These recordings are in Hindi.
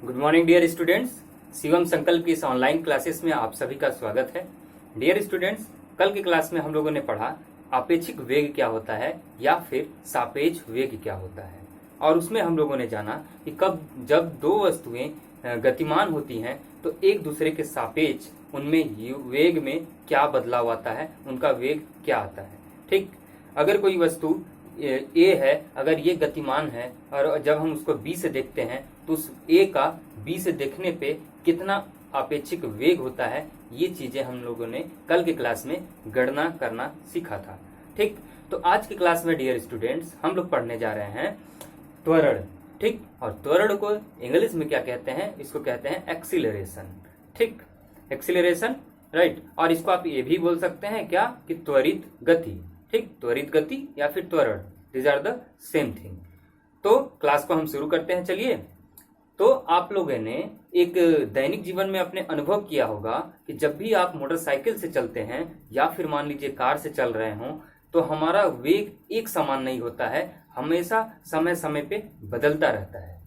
Good morning dear students. Shivam Sankalp की इस ऑनलाइन क्लासेस में आप सभी का स्वागत है। डियर स्टूडेंट्स, कल की क्लास में हम लोगों ने पढ़ा आपेक्षिक वेग क्या होता है या फिर सापेक्ष वेग क्या होता है, और उसमें हम लोगों ने जाना कि कब जब दो वस्तुएं गतिमान होती हैं तो एक दूसरे के सापेक्ष उनमें वेग में क्या बदलाव आता है, उनका वेग क्या आता है। ठीक, अगर कोई वस्तु ए है, अगर ये गतिमान है और जब हम उसको बी से देखते हैं तो उस ए का बी से देखने पे कितना आपेक्षिक वेग होता है, ये चीजें हम लोगों ने कल की क्लास में गणना करना सीखा था। ठीक, तो आज की क्लास में डियर स्टूडेंट्स हम लोग पढ़ने जा रहे हैं त्वरण। ठीक, और त्वरण को इंग्लिश में क्या कहते हैं, इसको कहते हैं एक्सीलरेशन। ठीक, एक्सीलरेशन, राइट। और इसको आप ये भी बोल सकते हैं क्या कि त्वरित गति। ठीक, त्वरित गति या फिर त्वरण, this are the same thing. तो क्लास को हम शुरू करते हैं। चलिए, तो आप लोगों ने एक दैनिक जीवन में अपने अनुभव किया होगा कि जब भी आप मोटरसाइकिल से चलते हैं या फिर मान लीजिए कार से चल रहे हों तो हमारा वेग एक समान नहीं होता है, हमेशा समय समय पे बदलता रहता है।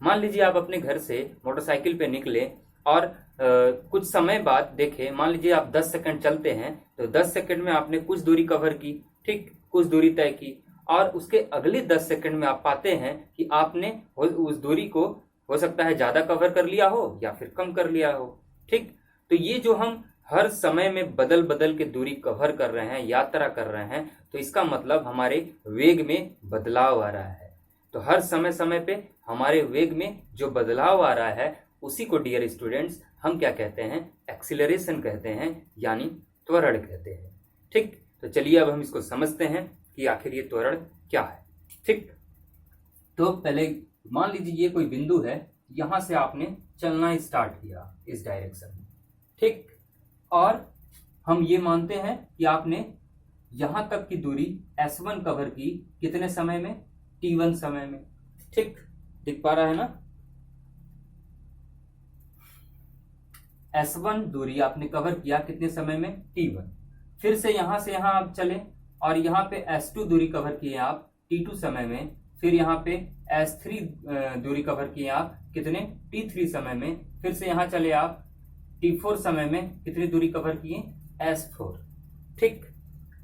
मान लीजिए आप अपने घर से मोटरसाइकिल पे निकले और कुछ समय बाद देखें, मान लीजिए आप 10 सेकंड चलते हैं तो 10 सेकंड में आपने कुछ दूरी कवर की। ठीक, कुछ दूरी तय की, और उसके अगले 10 सेकंड में आप पाते हैं कि आपने उस दूरी को हो सकता है ज्यादा कवर कर लिया हो या फिर कम कर लिया हो। ठीक, तो ये जो हम हर समय में बदल बदल के दूरी कवर कर रहे हैं, यात्रा कर रहे हैं, तो इसका मतलब हमारे वेग में बदलाव आ रहा है। तो हर समय समय पे हमारे वेग में जो बदलाव आ रहा है उसी को डियर स्टूडेंट्स हम क्या कहते हैं, एक्सीलरेशन कहते हैं, यानी त्वरण कहते हैं। ठीक, तो चलिए अब हम इसको समझते हैं कि आखिर ये त्वरण क्या है। ठीक, तो पहले मान लीजिए ये कोई बिंदु है, यहां से आपने चलना स्टार्ट किया इस डायरेक्शन में। ठीक, और हम ये मानते हैं कि आपने यहां तक की दूरी S1 कवर की कितने समय में, T1 समय में। ठीक, दिख पा रहा है ना, S1 दूरी आपने कवर किया कितने समय में, T1। फिर से यहां आप चले और यहाँ पे S2 दूरी कवर किए आप T2 समय में। फिर यहाँ पे S3 दूरी कवर किए आप कितने, T3 समय में। फिर से यहाँ चले आप T4 समय में कितनी दूरी कवर किए, S4। ठीक,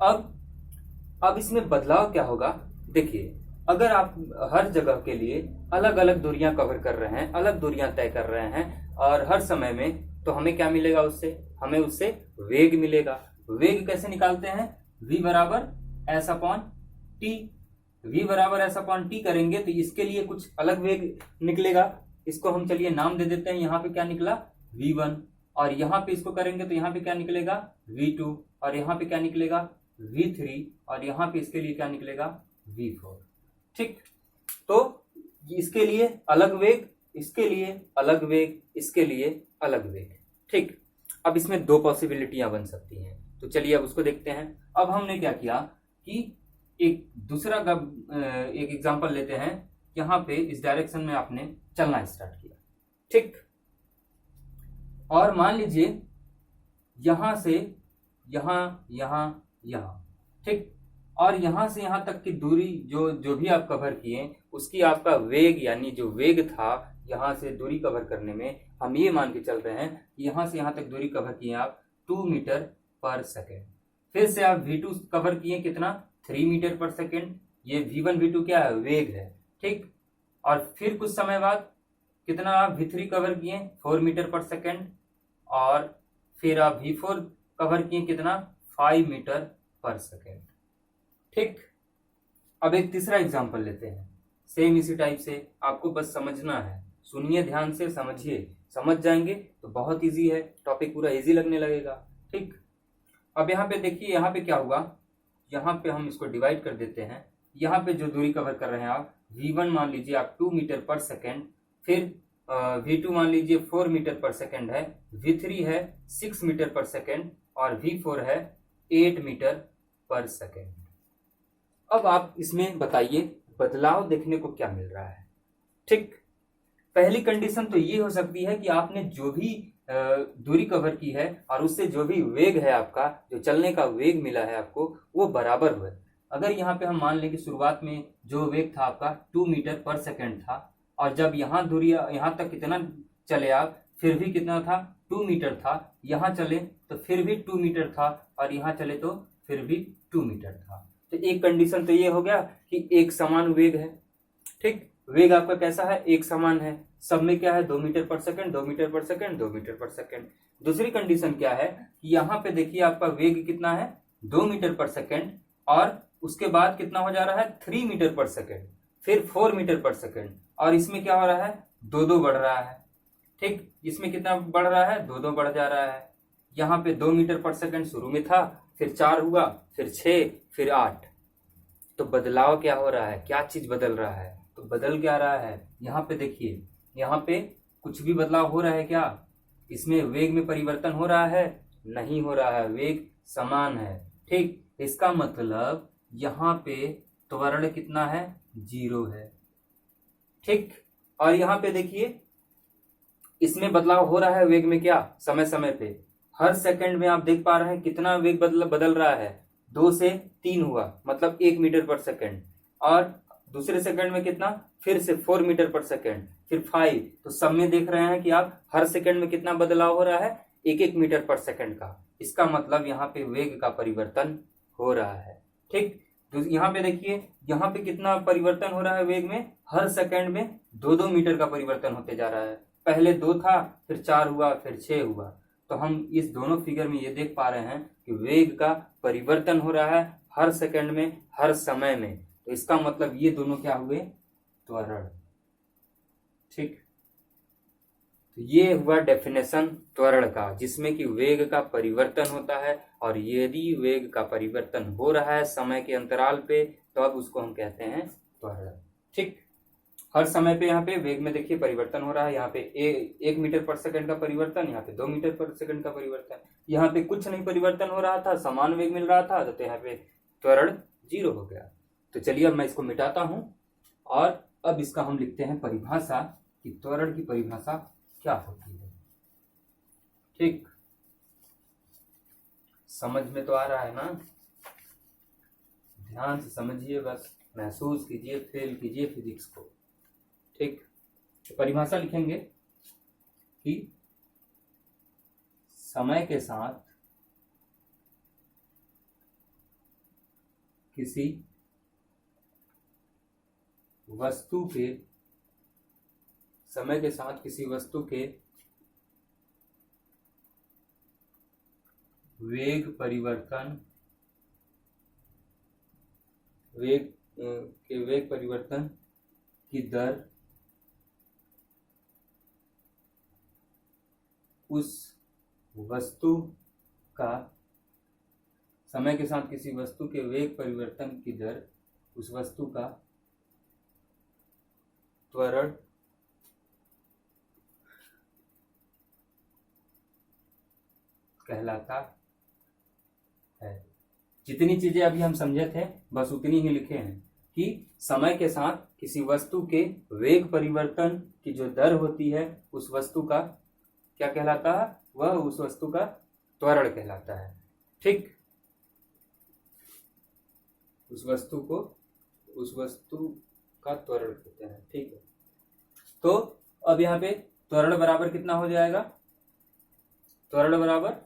अब इसमें बदलाव क्या होगा, देखिए अगर आप हर जगह के लिए अलग अलग दूरियां कवर कर रहे हैं, अलग दूरियां तय कर रहे हैं और हर समय में, तो हमें क्या मिलेगा उससे, हमें उससे वेग मिलेगा। वेग कैसे निकालते हैं, v बराबर S अपॉन टी। v बराबर S अपॉन टी करेंगे तो इसके लिए कुछ अलग वेग निकलेगा, इसको हम चलिए नाम दे देते हैं। यहाँ पे क्या निकला, v1, और यहाँ पे इसको करेंगे तो यहाँ पे क्या निकलेगा, v2, और यहाँ पे क्या निकलेगा, v3, और यहाँ पे इसके लिए क्या निकलेगा, v4। ठीक, तो इसके लिए अलग वेग, इसके लिए अलग वेग, इसके लिए अलग वेग। ठीक, अब इसमें दो पॉसिबिलिटियां बन सकती हैं, तो चलिए अब उसको देखते हैं। अब हमने क्या किया कि एक दूसरा का एक एग्जांपल लेते हैं। यहाँ पे इस डायरेक्शन में आपने चलना स्टार्ट किया। ठीक, और मान लीजिए यहां से यहां। ठीक, और यहां से यहां तक की दूरी जो भी आप कवर किए उसकी आपका वेग, यानी जो वेग था यहां से दूरी कवर करने में, हम ये मान के चल रहे हैं कि यहां से यहां तक दूरी कवर किए आप 2 मीटर पर सेकेंड। फिर से आप V2 कवर किए कितना, 3 मीटर पर सेकेंड। ये V1 V2 क्या है, वेग है। ठीक, और फिर कुछ समय बाद कितना आप V3 कवर किए, 4 मीटर पर सेकेंड, और फिर आप V4 कवर किए कितना, 5 मीटर पर सेकेंड। ठीक, अब एक तीसरा एग्जांपल लेते हैं, सेम इसी टाइप से। आपको बस समझना है, सुनिए ध्यान से, समझिए, समझ जाएंगे तो बहुत इजी है, टॉपिक पूरा इजी लगने लगेगा। ठीक, अब यहाँ पे देखिए, यहाँ पे क्या हुआ, यहाँ पे हम इसको डिवाइड कर देते हैं। यहाँ पे जो दूरी कवर कर रहे हैं आप, V1 मान लीजिए आप 2 मीटर पर सेकेंड, फिर V2 मान लीजिए 4 मीटर पर सेकेंड है, V3 है 6 मीटर पर सेकेंड, और V4 है 8 मीटर पर सेकेंड। अब आप इसमें बताइए बदलाव देखने को क्या मिल रहा है। ठीक, पहली कंडीशन तो ये हो सकती है कि आपने जो भी दूरी कवर की है और उससे जो भी वेग है आपका, जो चलने का वेग मिला है आपको, वो बराबर हुए। अगर यहाँ पे हम मान लें कि शुरुआत में जो वेग था आपका 2 मीटर पर सेकेंड था और जब यहाँ दूरी यहाँ तक कितना चले आप, फिर भी कितना था, 2 मीटर था। यहाँ चले तो फिर भी 2 मीटर था, और यहाँ चले तो फिर भी 2 मीटर था। तो एक कंडीशन तो ये हो गया कि एक समान वेग है। ठीक, वेग आपका कैसा है, एक समान है, सब में क्या है, 2 मीटर पर सेकंड, 2 मीटर पर सेकंड, 2 मीटर पर सेकंड। दूसरी कंडीशन क्या है कि यहाँ पे देखिए आपका वेग कितना है, 2 मीटर पर सेकंड, और उसके बाद कितना हो जा रहा है, 3 मीटर पर सेकंड, फिर 4 मीटर पर सेकंड, और इसमें क्या हो रहा है, 2-2 बढ़ रहा है। ठीक, इसमें कितना बढ़ रहा है, 2-2 बढ़ जा रहा है। यहाँ पे 2 मीटर पर सेकंड शुरू में था, फिर 4 हुआ, फिर 6, फिर 8। तो बदलाव क्या हो रहा है, क्या चीज बदल रहा है, तो बदल क्या रहा है, यहाँ पे देखिए, यहाँ पे कुछ भी बदलाव हो रहा है क्या, इसमें वेग में परिवर्तन हो रहा है, नहीं हो रहा है, वेग समान है। ठीक, इसका मतलब यहाँ पे त्वरण कितना है, 0 है। ठीक, और यहाँ पे देखिए इसमें बदलाव हो रहा है वेग में, क्या, समय समय पे, हर सेकंड में आप देख पा रहे हैं कितना वेग बदल रहा है, 2 से 3 हुआ, मतलब 1 मीटर पर सेकंड, और दूसरे सेकंड में कितना, फिर से 4 मीटर पर सेकंड, फिर 5। तो सब में देख रहे हैं कि आप हर सेकंड में कितना बदलाव हो रहा है, 1-1 मीटर पर सेकंड का। इसका मतलब यहाँ पे वेग का परिवर्तन हो रहा है। ठीक, तो यहाँ पे देखिए, यहाँ पे कितना परिवर्तन हो रहा है वेग में, हर सेकंड में 2-2 मीटर का परिवर्तन होते जा रहा है। पहले 2 था, फिर 4 हुआ, फिर 6 हुआ। तो हम इस दोनों फिगर में ये देख पा रहे हैं कि वेग का परिवर्तन हो रहा है हर सेकंड में, हर समय में। तो इसका मतलब ये दोनों क्या हुए, त्वरण। ठीक, तो ये हुआ डेफिनेशन त्वरण का, जिसमें कि वेग का परिवर्तन होता है, और यदि वेग का परिवर्तन हो रहा है समय के अंतराल पे, तो अब उसको हम कहते हैं त्वरण। ठीक, हर समय पे यहाँ पे वेग में देखिए परिवर्तन हो रहा है, यहाँ पे 1 मीटर पर सेकंड का परिवर्तन, यहाँ पे 2 मीटर पर सेकंड का परिवर्तन, यहाँ पे कुछ नहीं परिवर्तन हो रहा था, समान वेग मिल रहा था, तो यहाँ पे त्वरण 0 हो गया। तो चलिए अब मैं इसको मिटाता हूं, और अब इसका हम लिखते हैं परिभाषा, कि त्वरण की परिभाषा क्या होती है। ठीक, समझ में तो आ रहा है ना, ध्यान से समझिए, बस महसूस कीजिए, फील कीजिए फिजिक्स को। ठीक, तो परिभाषा लिखेंगे कि समय के साथ किसी वस्तु के, समय के साथ किसी वस्तु के वेग परिवर्तन, वेग परिवर्तन की दर उस वस्तु का, समय के साथ किसी वस्तु के वेग परिवर्तन की दर उस वस्तु का त्वरण कहलाता है। जितनी चीजें अभी हम समझे थे बस उतनी ही लिखे हैं, कि समय के साथ किसी वस्तु के वेग परिवर्तन की जो दर होती है उस वस्तु का क्या कहलाता है, वह उस वस्तु का त्वरण कहलाता है। ठीक, उस वस्तु का त्वरण कहते हैं। ठीक है, तो अब यहाँ पे त्वरण बराबर कितना हो जाएगा, त्वरण बराबर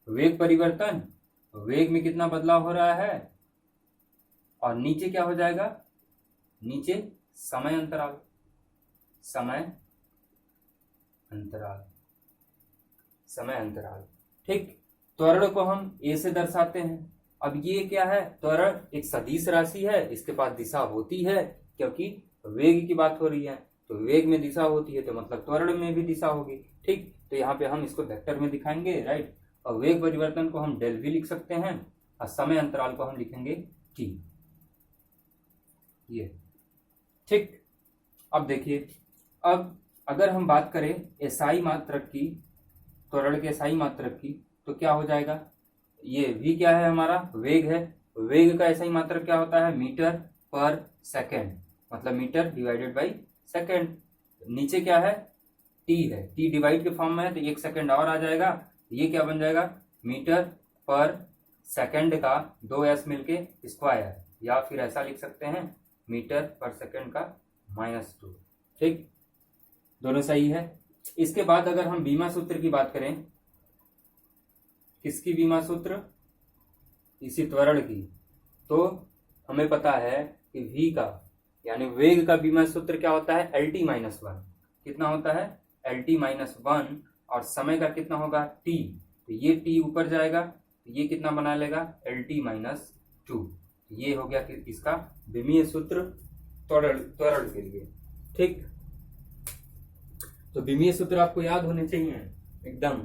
वेग परिवर्तन, वेग में कितना बदलाव हो रहा है, और नीचे क्या हो जाएगा, नीचे समय अंतराल, समय अंतराल, समय अंतराल। ठीक, त्वरण को हम ए से दर्शाते हैं। अब ये क्या है, त्वरण एक सदिश राशि है, इसके पास दिशा होती है, क्योंकि वेग की बात हो रही है, तो वेग में दिशा होती है, तो मतलब त्वरण में भी दिशा होगी। ठीक, तो यहाँ पे हम इसको वेक्टर में दिखाएंगे, राइट, और वेग परिवर्तन को हम डेल भी लिख सकते हैं, और समय अंतराल को हम लिखेंगे टी। ये ठीक, अब देखिए, अब अगर हम बात करें एसआई मात्रक की, त्वरण के एसआई मात्रक की, तो क्या हो जाएगा, ये v क्या है, हमारा वेग है, वेग का एसआई मात्रक क्या होता है, मीटर पर सेकंड, मतलब मीटर डिवाइडेड बाई सेकंड। नीचे क्या है, टी है, टी डिवाइड के फॉर्म में है, तो 1 सेकंड और आ जाएगा, ये क्या बन जाएगा, मीटर पर सेकंड का 2s मिलके स्क्वायर, या फिर ऐसा लिख सकते हैं मीटर पर सेकंड का -2। ठीक, दोनों सही है। इसके बाद अगर हम बीमा सूत्र की बात करें, किसकी बीमा सूत्र? इसी त्वरण की। तो हमें पता है कि v का यानी वेग का बीमा सूत्र क्या होता है? LT-1। कितना होता है? LT-1। और समय का कितना होगा? t। तो ये t ऊपर जाएगा तो ये कितना बना लेगा? LT-2। ये हो गया कि इसका विमीय सूत्र त्वरण के लिए। ठीक, तो विमीय सूत्र आपको याद होने चाहिए एकदम।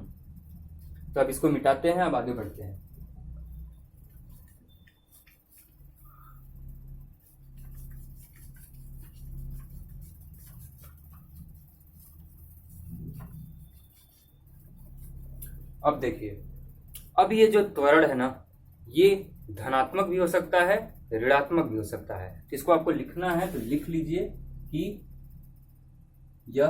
तो अब इसको मिटाते हैं, अब आगे बढ़ते हैं। अब देखिए, अब ये जो त्वरण है ना, ये धनात्मक भी हो सकता है, ऋणात्मक भी हो सकता है। तो इसको आपको लिखना है तो लिख लीजिए कि यह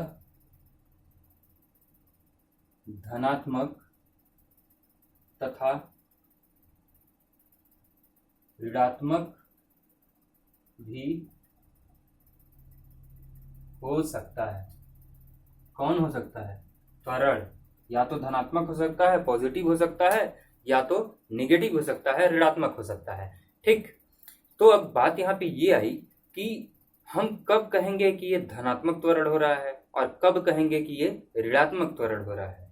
धनात्मक तथा ऋणात्मक भी हो सकता है। कौन हो सकता है? त्वरण या तो धनात्मक हो सकता है, पॉजिटिव हो सकता है, या तो निगेटिव हो सकता है, ऋणात्मक हो सकता है। ठीक, तो अब बात यहाँ पे ये आई कि हम कब कहेंगे कि ये धनात्मक त्वरण हो रहा है और कब कहेंगे कि ये ऋणात्मक त्वरण हो रहा है।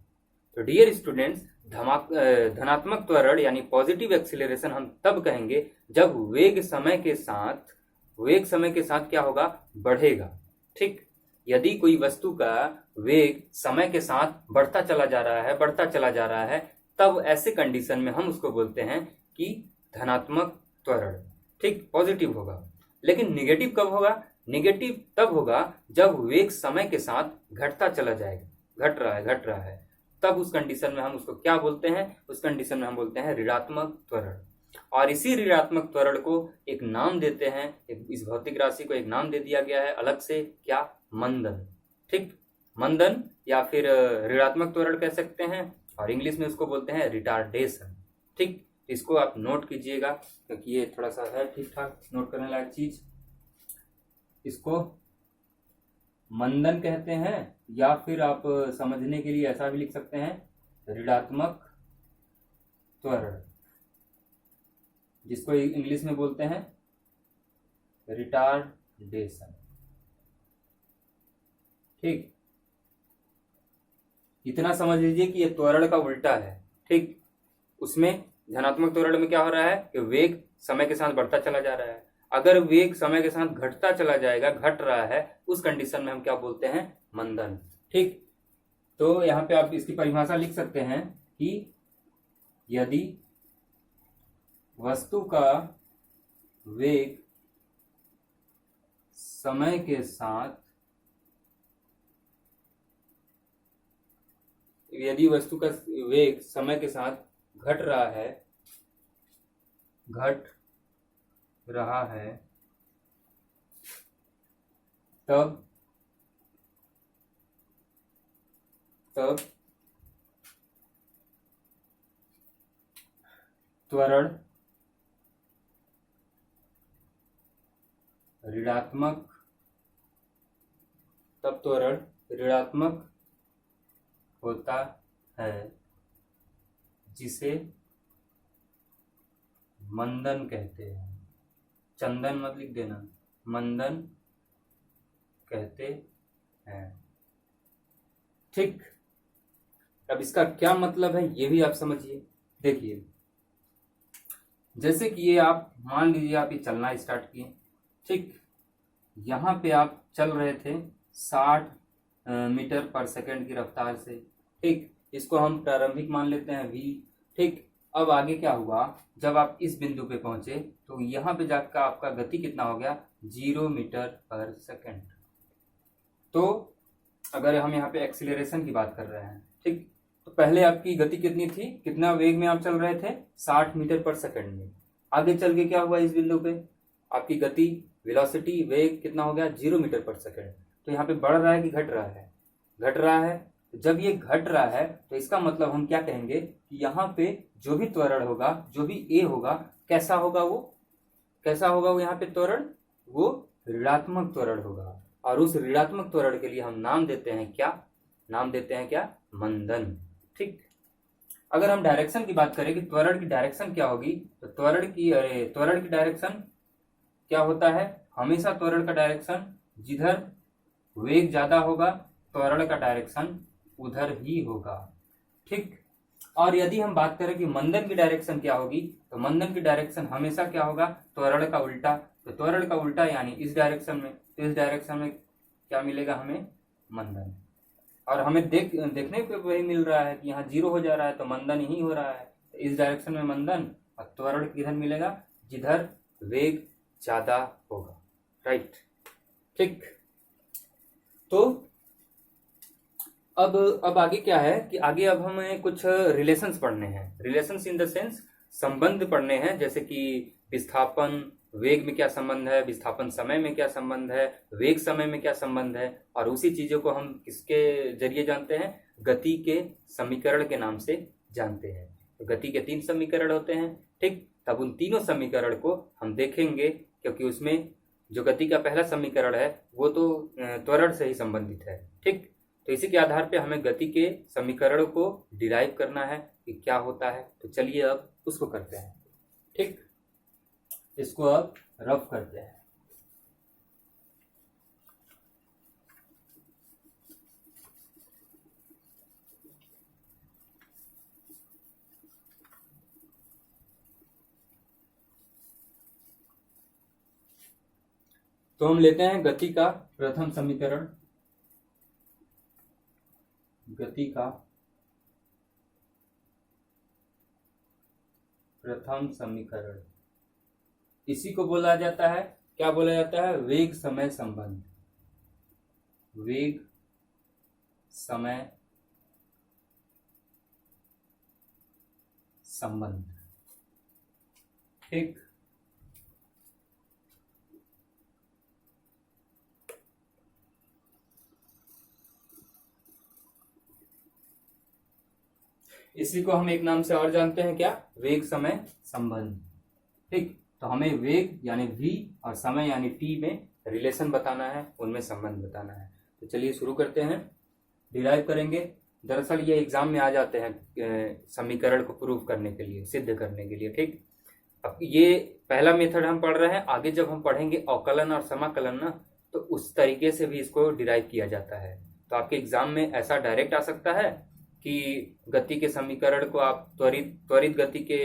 तो डियर स्टूडेंट्स, धनात्मक त्वरण यानी पॉजिटिव एक्सीलरेशन हम तब कहेंगे जब वेग समय के साथ क्या होगा? बढ़ेगा। ठीक, यदि कोई वस्तु का वेग समय के साथ बढ़ता चला जा रहा है, तब ऐसे कंडीशन में हम उसको बोलते हैं कि धनात्मक त्वरण। ठीक, पॉजिटिव होगा। लेकिन निगेटिव कब होगा? निगेटिव तब होगा जब वेग समय के साथ घटता चला जाएगा, घट रहा है, तब उस कंडीशन में हम उसको क्या बोलते हैं? उस कंडीशन में हम बोलते हैं ऋणात्मक त्वरण। और इसी ऋणात्मक त्वरण को एक नाम देते हैं, इस भौतिक राशि को एक नाम दे दिया गया है अलग से, क्या? मंदन। ठीक, मंदन या फिर ऋणात्मक त्वरण कह सकते हैं, और इंग्लिश में उसको बोलते हैं रिटार्डेशन। ठीक, इसको आप नोट कीजिएगा क्योंकि ये थोड़ा सा है ठीक ठाक नोट करने लायक चीज। इसको मंदन कहते हैं, या फिर आप समझने के लिए ऐसा भी लिख सकते हैं ऋणात्मक त्वरण, जिसको इंग्लिश में बोलते हैं रिटार्डेशन। ठीक, इतना समझ लीजिए कि ये त्वरण का उल्टा है। ठीक, उसमें धनात्मक त्वरण में क्या हो रहा है कि वेग समय के साथ बढ़ता चला जा रहा है। अगर वेग समय के साथ घटता चला जाएगा, घट रहा है, उस कंडीशन में हम क्या बोलते हैं? मंदन। ठीक, तो यहाँ पे आप इसकी परिभाषा लिख सकते हैं कि यदि वस्तु का वेग समय के साथ घट रहा है, तब त्वरण ऋणात्मक होता है, जिसे मंदन कहते हैं। चंदन मत लिख देना, मंदन कहते हैं। ठीक, अब इसका क्या मतलब है ये भी आप समझिए। देखिए, जैसे कि ये आप मान लीजिए आप ये चलना स्टार्ट किए। ठीक, यहाँ पे आप चल रहे थे 60 मीटर पर सेकंड की रफ्तार से। ठीक, इसको हम प्रारंभिक मान लेते हैं v। ठीक, अब आगे क्या हुआ? जब आप इस बिंदु पे पहुंचे तो यहाँ पे जाकर आपका गति कितना हो गया? 0 मीटर पर सेकंड। तो अगर हम यहाँ पे एक्सीलरेशन की बात कर रहे हैं, ठीक, तो पहले आपकी गति कितनी थी? कितना वेग में आप चल रहे थे? 60 मीटर पर सेकंड में। आगे चल के क्या हुआ? इस बिंदु पे आपकी गति, वेलोसिटी, वेग कितना हो गया? 0 मीटर पर सेकंड। तो यहाँ पे बढ़ रहा है कि घट रहा है? घट रहा है। जब ये घट रहा है तो इसका मतलब हम क्या कहेंगे कि यहाँ पे जो भी त्वरण होगा, जो भी ए होगा, कैसा होगा वो यहाँ पे त्वरण? वो ऋणात्मक त्वरण होगा। और उस ऋणात्मक त्वरण के लिए हम नाम देते हैं क्या? नाम देते हैं क्या? मंदन। ठीक। अगर हम डायरेक्शन की बात करें कि त्वरण की डायरेक्शन क्या होगी, तो त्वरण की डायरेक्शन क्या होता है? हमेशा त्वरण का डायरेक्शन जिधर वेग ज्यादा होगा त्वरण का डायरेक्शन उधर ही होगा। ठीक। और यदि हम बात करें कि मंदन की डायरेक्शन क्या होगी, तो मंदन की डायरेक्शन हमेशा क्या होगा? त्वरण का उल्टा। तो त्वरण का उल्टा यानी इस डायरेक्शन में, तो इस डायरेक्शन में क्या मिलेगा हमें? मंदन। और हमें देखने पे वही मिल रहा है कि यहाँ 0 हो जा रहा है, तो मंदन ही हो रहा है। तो इस डायरेक्शन में मंदन, और त्वरण किधर मिलेगा? जिधर वेग ज्यादा होगा। राइट। ठीक। तो अब आगे क्या है कि आगे अब हमें कुछ रिलेशंस पढ़ने हैं। रिलेशंस इन द सेंस संबंध पढ़ने हैं, जैसे कि विस्थापन वेग में क्या संबंध है, विस्थापन समय में क्या संबंध है, वेग समय में क्या संबंध है, और उसी चीजों को हम किसके जरिए जानते हैं? गति के समीकरण के नाम से जानते हैं। तो गति के 3 समीकरण होते हैं। ठीक। तब उन तीनों समीकरण को हम देखेंगे, क्योंकि उसमें जो गति का पहला समीकरण है वो तो त्वरण से ही संबंधित है। ठीक। तो इसी के आधार पे हमें गति के समीकरण को डिराइव करना है कि क्या होता है। तो चलिए अब उसको करते हैं। ठीक। इसको अब रफ करते हैं। तो हम लेते हैं गति का प्रथम समीकरण। गति का प्रथम समीकरण, इसी को बोला जाता है, क्या बोला जाता है? वेग समय संबंध। वेग समय संबंध। ठीक। इसी को हम एक नाम से और जानते हैं, क्या? वेग समय संबंध। ठीक। तो हमें वेग यानी v और समय यानी t में रिलेशन बताना है, उनमें संबंध बताना है। तो चलिए शुरू करते हैं, डिराइव करेंगे। दरअसल ये एग्जाम में आ जाते हैं समीकरण को प्रूव करने के लिए, सिद्ध करने के लिए। ठीक। अब ये पहला मेथड हम पढ़ रहे हैं, आगे जब हम पढ़ेंगे अवकलन और समाकलन ना, तो उस तरीके से भी इसको डिराइव किया जाता है। तो आपके एग्जाम में ऐसा डायरेक्ट आ सकता है कि गति के समीकरण को आप त्वरित गति के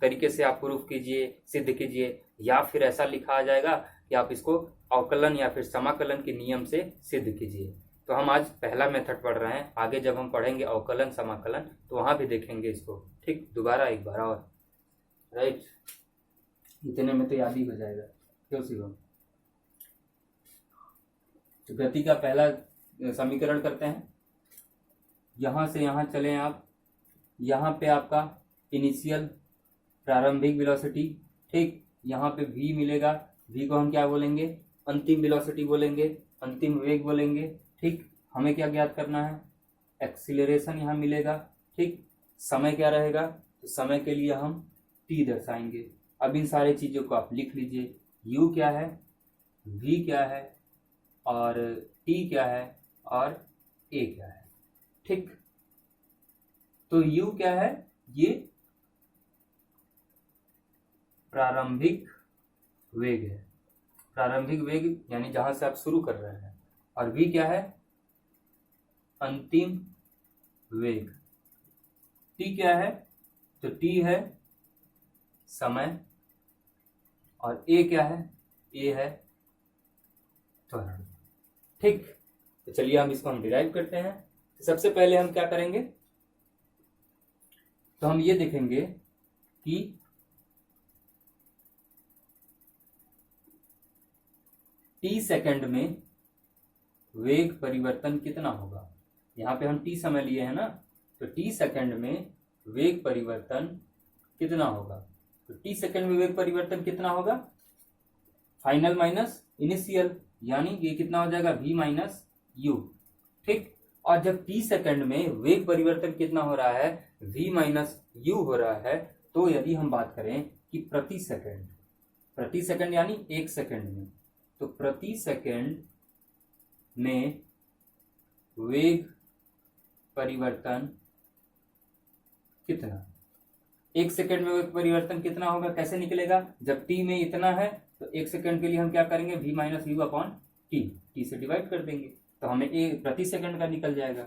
तरीके से आप प्रूफ कीजिए, सिद्ध कीजिए, या फिर ऐसा लिखा आ जाएगा कि आप इसको अवकलन या फिर समाकलन के नियम से सिद्ध कीजिए। तो हम आज पहला मेथड पढ़ रहे हैं, आगे जब हम पढ़ेंगे अवकलन समाकलन तो वहां भी देखेंगे इसको। ठीक। दोबारा एक बार और। राइट। इतने में तो याद ही हो जाएगा, क्यों शिवम? तो गति का पहला समीकरण करते हैं। यहां से यहां चलें आप, यहां पे आपका इनिशियल प्रारंभिक वेलोसिटी। ठीक। यहाँ पे v मिलेगा, v को हम क्या बोलेंगे? अंतिम वेलोसिटी बोलेंगे, अंतिम वेग बोलेंगे। ठीक। हमें क्या ज्ञात करना है? एक्सीलरेशन यहाँ मिलेगा। ठीक। समय क्या रहेगा? तो समय के लिए हम t दर्शाएंगे। अब इन सारी चीजों को आप लिख लीजिए। u क्या है, v क्या है, और t क्या है, और a क्या है। ठीक। तो u क्या है? ये प्रारंभिक वेग है, प्रारंभिक वेग यानी जहां से आप शुरू कर रहे हैं। और v क्या है? अंतिम वेग। t क्या है? तो t है समय, और a क्या है? a है त्वरण। ठीक। तो चलिए हम इसको डिराइव करते हैं। तो सबसे पहले हम क्या करेंगे? तो हम ये देखेंगे कि t सेकंड में वेग परिवर्तन कितना होगा। यहाँ पे हम t समय लिए हैं ना, तो t सेकंड में वेग परिवर्तन कितना होगा। तो t सेकंड में वेग परिवर्तन कितना होगा? फाइनल माइनस इनिशियल, यानी ये कितना हो जाएगा? v minus you. ठीक। और जब t सेकंड में वेग परिवर्तन कितना हो रहा है? v माइनस यू हो रहा है। तो यदि हम बात करें कि प्रति सेकंड यानी 1 सेकंड में, तो प्रति सेकंड में वेग परिवर्तन कितना, 1 सेकंड में वेग परिवर्तन कितना होगा, कैसे निकलेगा, जब t में इतना है तो 1 सेकंड के लिए हम क्या करेंगे, v minus you upon T से डिवाइड कर देंगे तो हमें प्रति सेकंड का निकल जाएगा।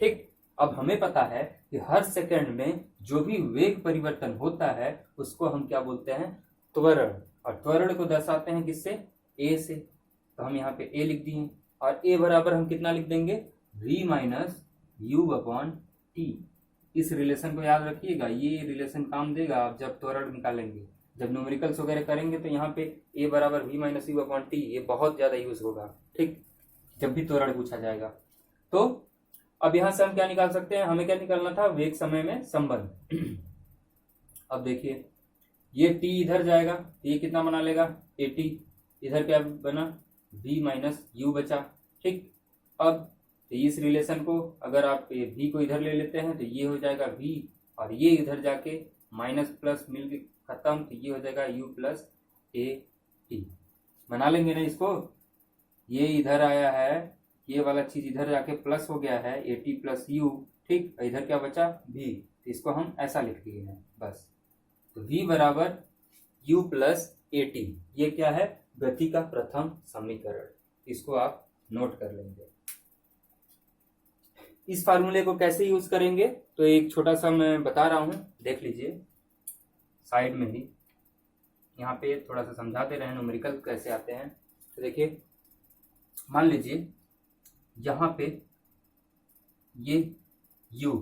ठीक, अब हमें पता है कि हर सेकंड में जो भी वेग परिवर्तन होता है उसको हम क्या बोलते हैं, त्वरण, और त्वरण को दर्शाते हैं किससे, a से, तो हम यहाँ पे a लिख दिए और a बराबर हम कितना लिख देंगे, v minus you upon T. इस रिलेशन को याद रखिएगा, ये रिलेशन काम देगा आप जब त्वरण निकालेंगे, जब न्यूमेरिकल्स वगैरह करेंगे तो यहाँ पे a बराबर v minus you upon T, ये बहुत ज्यादा यूज होगा। ठीक, जब भी त्वरण पूछा जाएगा। तो अब यहां से हम क्या निकाल सकते हैं, हमें क्या निकालना था, वेग समय में संबंध। अब देखिए ये t इधर जाएगा तो ये कितना बना लेगा, at, इधर क्या बना, v माइनस यू बचा। ठीक, अब तो इस रिलेशन को अगर आप v को इधर ले लेते हैं तो ये हो जाएगा v, और ये इधर जाके माइनस प्लस मिल के खत्म, तो ये हो जाएगा u प्लस ए टी। बना लेंगे ना इसको, ये इधर आया है, ये वाला चीज इधर जाके प्लस हो गया है, ए टी प्लस यू। ठीक, इधर क्या बचा, v, तो इसको हम ऐसा लिख दिए हैं बस। तो v बराबर u प्लस ए टी, ये क्या है, गति का प्रथम समीकरण, इसको आप नोट कर लेंगे। इस फार्मूले को कैसे यूज करेंगे तो एक छोटा सा मैं बता रहा हूं, देख लीजिए साइड में ही, यहाँ पे थोड़ा सा समझा दे रहे हैं न्यूमेरिकल कैसे आते हैं। तो देखिए मान लीजिए यहाँ पे ये u,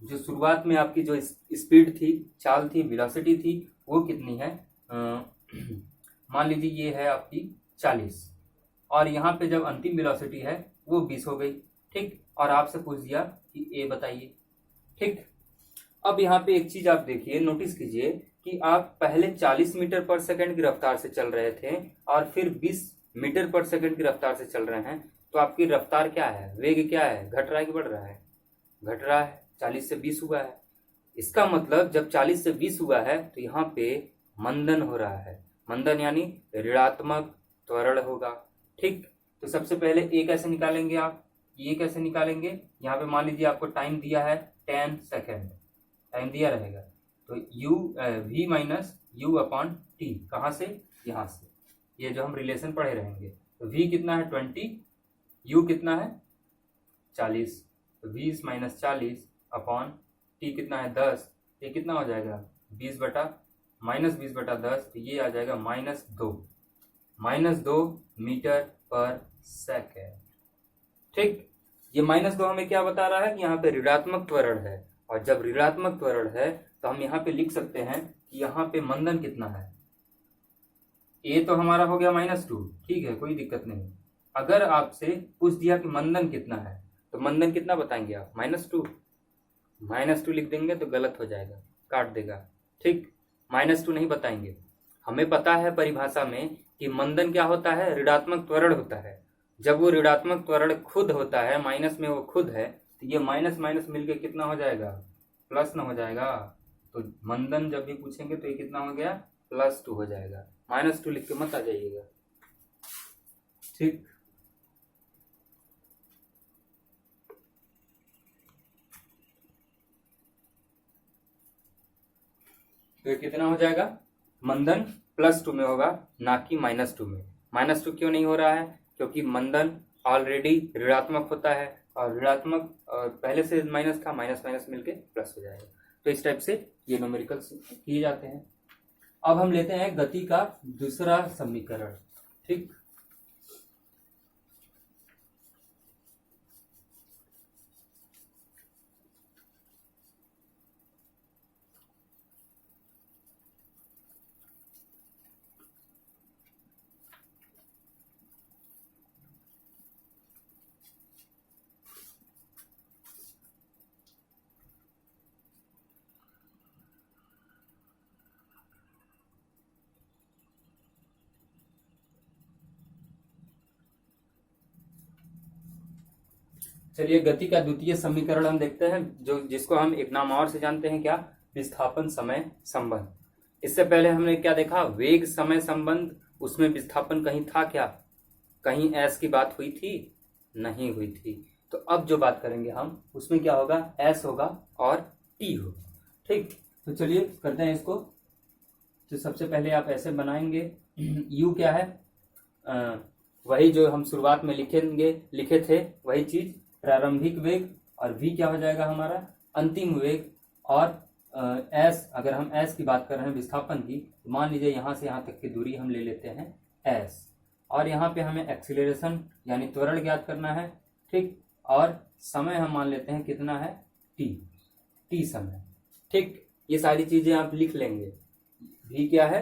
जो शुरुआत में आपकी जो स्पीड थी, चाल थी, वेलोसिटी थी, वो कितनी है, मान लीजिए ये है आपकी 40, और यहाँ पे जब अंतिम वेलोसिटी है वो 20 हो गई। ठीक, और आपसे पूछ दिया कि a बताइए। ठीक, अब यहाँ पे एक चीज आप देखिए, नोटिस कीजिए कि आप पहले 40 मीटर पर सेकंड की रफ्तार से चल रहे थे और फिर 20 मीटर पर सेकंड की रफ्तार से चल रहे हैं, तो आपकी रफ्तार क्या है, वेग क्या है, घट रहा है कि बढ़ रहा है, घट रहा है, 40 से 20 हुआ है। इसका मतलब जब 40 से 20 हुआ है तो यहाँ पे मंदन हो रहा है, मंदन यानी ऋणात्मक त्वरण होगा। ठीक, तो सबसे पहले ए कैसे निकालेंगे आप, ये कैसे निकालेंगे, यहाँ पे मान लीजिए आपको टाइम दिया है 10 सेकेंड, टाइम दिया रहेगा, तो u v minus you upon T, कहाँ से, यहाँ से, ये जो हम रिलेशन पढ़े रहेंगे। तो v कितना है 20, u कितना है 40, तो 20 माइनस 40 अपॉन t कितना है 10, ये कितना हो जाएगा 20 बटा माइनस 20 बटा 10, तो ये आ जाएगा -2 मीटर पर सेकेंड। ठीक, ये -2 हमें क्या बता रहा है कि यहाँ पे ऋणात्मक त्वरण है, और जब ऋणात्मक त्वरण है तो हम यहाँ पे लिख सकते हैं कि यहाँ पे मंदन कितना है, a तो हमारा हो गया -2, ठीक है, कोई दिक्कत नहीं। अगर आपसे पूछ दिया कि मंदन कितना है तो मंदन कितना बताएंगे आप, -2 लिख देंगे तो गलत हो जाएगा, काट देगा। ठीक, -2 नहीं बताएंगे, हमें पता है परिभाषा में कि मंदन क्या होता है, ऋणात्मक त्वरण होता है। जब वो ऋणात्मक त्वरण खुद होता है, माइनस में वो खुद है, तो ये माइनस माइनस मिलके कितना हो जाएगा, प्लस न हो जाएगा। तो मंदन जब भी पूछेंगे तो ये कितना हो गया, +2 हो जाएगा, -2 लिख के मत आ जाइएगा। ठीक, तो ये कितना हो जाएगा, मंदन +2 में होगा, ना कि -2 में। -2 क्यों नहीं हो रहा है, क्योंकि मंदन ऑलरेडी ऋणात्मक होता है, और ऋणात्मक पहले से माइनस था, माइनस माइनस मिलके प्लस हो जाएगा। तो इस टाइप से ये न्यूमेरिकल्स किए जाते हैं। अब हम लेते हैं गति का दूसरा समीकरण। ठीक, चलिए गति का द्वितीय समीकरण हम देखते हैं, जो जिसको हम एक नाम और से जानते हैं, क्या, विस्थापन समय संबंध। इससे पहले हमने क्या देखा, वेग समय संबंध, उसमें विस्थापन कहीं था क्या, कहीं एस की बात हुई थी, नहीं हुई थी। तो अब जो बात करेंगे हम उसमें क्या होगा, एस होगा और टी होगा। ठीक, तो चलिए करते हैं इसको। तो सबसे पहले आप ऐसे बनाएंगे, यू क्या है, वही जो हम शुरुआत में लिखे थे वही चीज, प्रारंभिक वेग, और वी क्या हो जाएगा हमारा अंतिम वेग, और एस, अगर हम एस की बात कर रहे हैं विस्थापन की, तो मान लीजिए यहाँ से यहाँ तक की दूरी हम ले लेते हैं एस, और यहाँ पे हमें एक्सीलरेशन यानी त्वरण ज्ञात करना है। ठीक, और समय हम मान लेते हैं कितना है, टी समय। ठीक, ये सारी चीजें आप लिख लेंगे। वी क्या है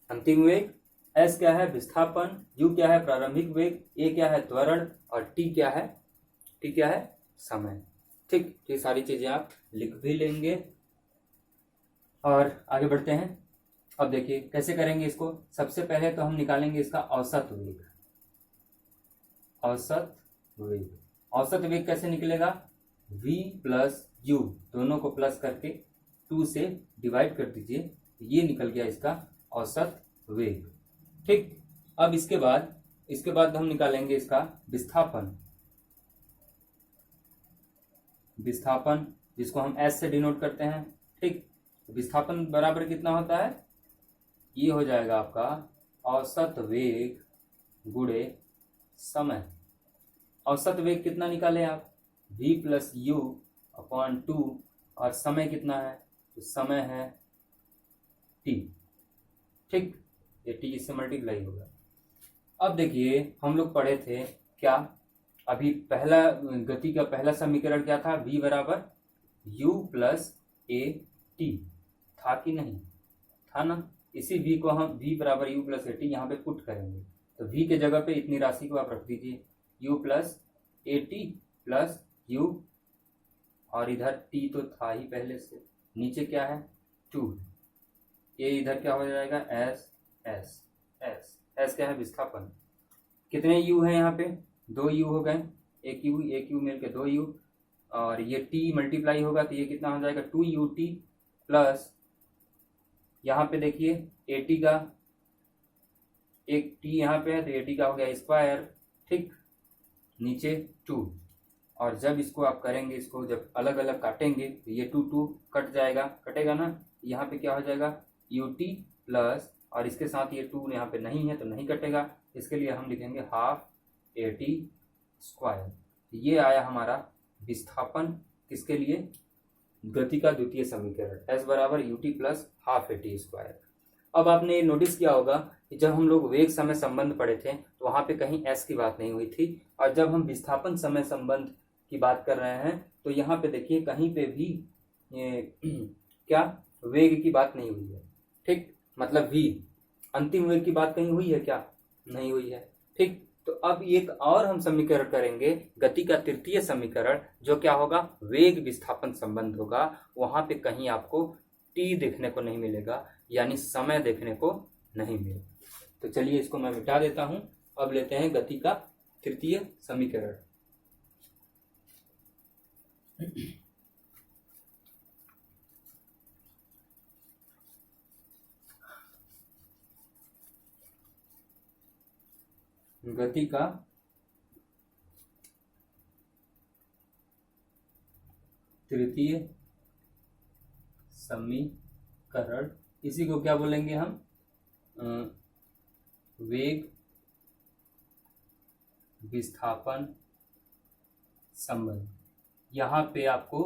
अंतिम वेग, एस क्या है विस्थापन, यू क्या है प्रारंभिक वेग, ए क्या है त्वरण, और टी क्या है समय। ठीक, ये सारी चीजें आप लिख भी लेंगे और आगे बढ़ते हैं। अब देखिए कैसे करेंगे इसको। सबसे पहले तो हम निकालेंगे इसका औसत वेग। औसत वेग कैसे निकलेगा, v प्लस यू दोनों को प्लस करके 2 से डिवाइड कर दीजिए, ये निकल गया इसका औसत वेग। ठीक, अब इसके बाद हम निकालेंगे इसका विस्थापन जिसको हम s से डिनोट करते हैं। ठीक, विस्थापन बराबर कितना होता है, ये हो जाएगा आपका औसत वेग गुणे समय। औसत वेग कितना निकाले आप, v प्लस यू अपॉन 2, और समय कितना है, तो समय है t। ठीक, ये t इससे मल्टीप्लाई होगा। अब देखिए हम लोग पढ़े थे क्या, अभी पहला गति का पहला समीकरण क्या था, v बराबर u प्लस ए टी था कि नहीं, था ना। इसी v को हम v बराबर u प्लस ए टी यहाँ पे पुट करेंगे, तो v के जगह पे इतनी राशि को आप रख दीजिए, u plus A T plus u, और इधर t तो था ही पहले से, नीचे क्या है 2, ये इधर क्या हो जाएगा s क्या है विस्थापन। कितने u है यहाँ पे, 2 u हो गए, एक u मिलके 2 u, और ये t मल्टीप्लाई होगा तो ये कितना हो जाएगा 2ut प्लस, यहाँ पे देखिए at का एक t यहाँ पे है तो at का हो गया स्क्वायर। ठीक, नीचे 2, और जब इसको आप करेंगे, इसको जब अलग अलग काटेंगे तो ये 2 कट जाएगा, कटेगा ना, यहाँ पे क्या हो जाएगा ut प्लस, और इसके साथ ये 2 यहाँ पे नहीं है तो नहीं कटेगा, इसके लिए हम लिखेंगे हाफ at स्क्वायर। ये आया हमारा विस्थापन, किसके लिए, गति का द्वितीय समीकरण, s बराबर ut plus half at square. अब आपने नोटिस किया होगा कि जब हम लोग वेग समय संबंध पढ़े थे तो वहां पे कहीं s की बात नहीं हुई थी, और जब हम विस्थापन समय संबंध की बात कर रहे हैं तो यहाँ पे देखिए कहीं पे भी क्या वेग की बात नहीं हुई है। ठीक, मतलब v अंतिम वेग की बात कहीं हुई है क्या, नहीं हुई है। ठीक, तो अब एक और हम समीकरण करेंगे, गति का तृतीय समीकरण, जो क्या होगा वेग विस्थापन संबंध होगा। वहां पे कहीं आपको t देखने को नहीं मिलेगा, यानी समय देखने को नहीं मिलेगा। तो चलिए इसको मैं मिटा देता हूं। अब लेते हैं गति का तृतीय समीकरण। गति का तृतीय समीकरण, इसी को क्या बोलेंगे हम, वेग विस्थापन संबंध। यहाँ पे आपको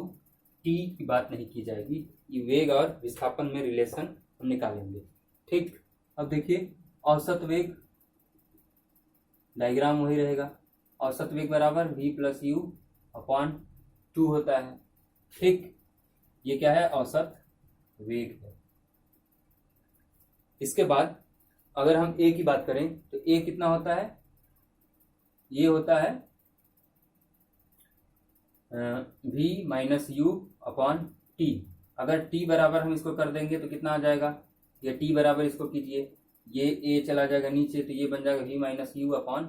t की बात नहीं की जाएगी, ये वेग और विस्थापन में रिलेशन हम निकालेंगे। ठीक, अब देखिए औसत वेग, डायग्राम वही रहेगा, औसत वेग बराबर v प्लस यू अपॉन 2 होता है। ठीक, ये क्या है औसत वेग है। इसके बाद अगर हम a की बात करें तो a कितना होता है, ये होता है v minus you upon T. अगर t बराबर हम इसको कर देंगे तो कितना आ जाएगा, ये t बराबर इसको कीजिए, ये a चला जाएगा नीचे तो ये बन जाएगा v minus you upon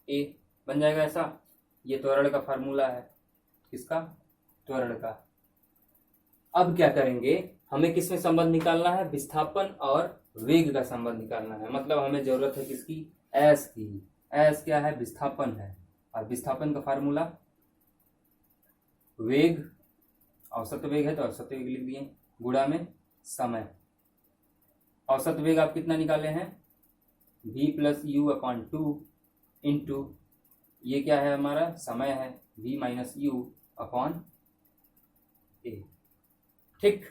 a बन जाएगा ऐसा। ये त्वरण का फार्मूला है, किसका, त्वरण का। अब क्या करेंगे, हमें किसमें संबंध निकालना है, विस्थापन और वेग का संबंध निकालना है। मतलब हमें जरूरत है किसकी, s की। s क्या है, विस्थापन है, और विस्थापन का फार्मूला वेग, औसत वेग है तो औसत वेग लिख दिए, गुणा में समय। औसत वेग आप कितना निकाले हैं, v plus you upon 2 into ये क्या है हमारा समय है, v माइनस यू अपॉन ए। ठीक,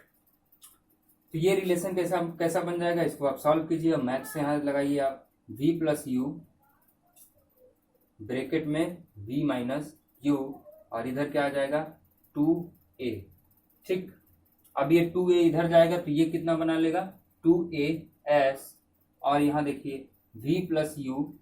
तो ये रिलेशन कैसा कैसा बन जाएगा, इसको आप सॉल्व कीजिए। अब मैथ्स से यहाँ लगाइए आप, v प्लस यू ब्रैकेट में v माइनस यू और इधर क्या आ जाएगा 2a। ठीक, अब ये 2a इधर जाएगा तो ये कितना बना लेगा 2as, और यहाँ देखिए v प्लस यू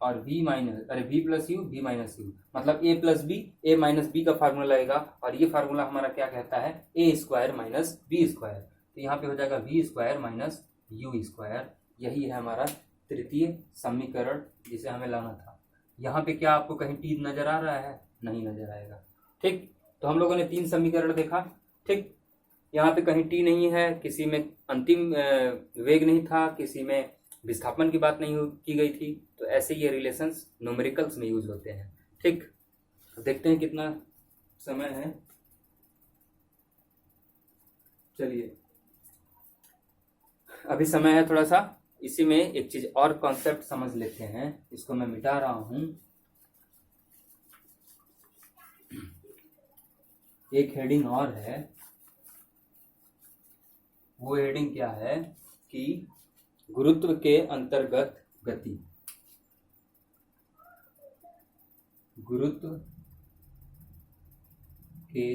और v माइनस, अरे v plus u v minus u मतलब a plus b, a minus b का फार्मूला लगेगा, और ये फार्मूला हमारा क्या कहता है a square minus b square. तो यहाँ पे हो जाएगा v square minus u square. यही है हमारा तृतीय समीकरण जिसे हमें लाना था। यहाँ पे क्या आपको कहीं टी नजर आ रहा है, नहीं नजर आएगा। ठीक, तो हम लोगों ने 3 समीकरण देखा। ठीक, यहाँ पे कहीं टी नहीं है, किसी में अंतिम वेग नहीं था, किसी में विस्थापन की बात नहीं की गई थी। तो ऐसे ये रिलेशंस न्यूमेरिकल्स में यूज होते हैं। ठीक, देखते हैं कितना समय है। चलिए, अभी समय है थोड़ा सा, इसी में एक चीज और कॉन्सेप्ट समझ लेते हैं। इसको मैं मिटा रहा हूं। एक हेडिंग और है, वो हेडिंग क्या है कि गुरुत्व के अंतर्गत गति। गुरुत्व के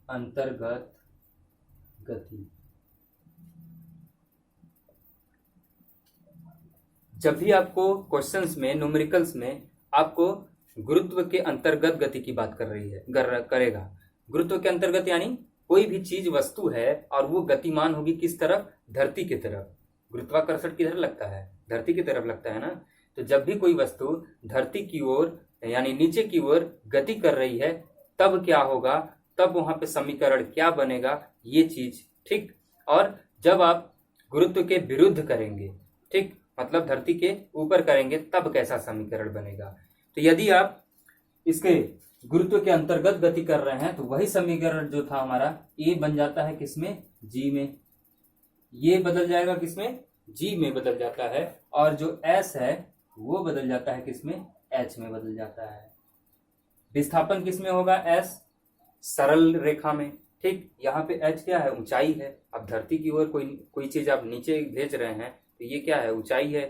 अंतर्गत गति। जब भी आपको क्वेश्चंस में, न्यूमेरिकल्स में आपको गुरुत्व के अंतर्गत गति की बात कर रही है, करेगा। गुरुत्व के अंतर्गत यानी कोई भी चीज वस्तु है और वो गतिमान होगी किस तरफ, धरती की तरफ। गुरुत्वाकर्षण किधर लगता है, धरती की तरफ लगता है ना। तो जब भी कोई वस्तु धरती की ओर यानी नीचे की ओर गति कर रही है, तब क्या होगा, तब वहां पे समीकरण क्या बनेगा, ये चीज। ठीक, और जब आप गुरुत्व के विरुद्ध करेंगे, ठीक, मतलब धरती के ऊपर करेंगे, तब कैसा समीकरण बनेगा। तो यदि आप इसके गुरुत्व के अंतर्गत गति कर रहे हैं तो वही समीकरण जो था हमारा ए बन जाता है किसमें, जी में। ये बदल जाएगा किसमें, जी में बदल जाता है, और जो एस है वो बदल जाता है किसमें, एच में बदल जाता है। विस्थापन किसमें होगा, एस सरल रेखा में। ठीक, यहाँ पे एच क्या है, ऊंचाई है। अब धरती की ओर कोई चीज आप नीचे भेज रहे हैं तो ये क्या है, ऊंचाई है।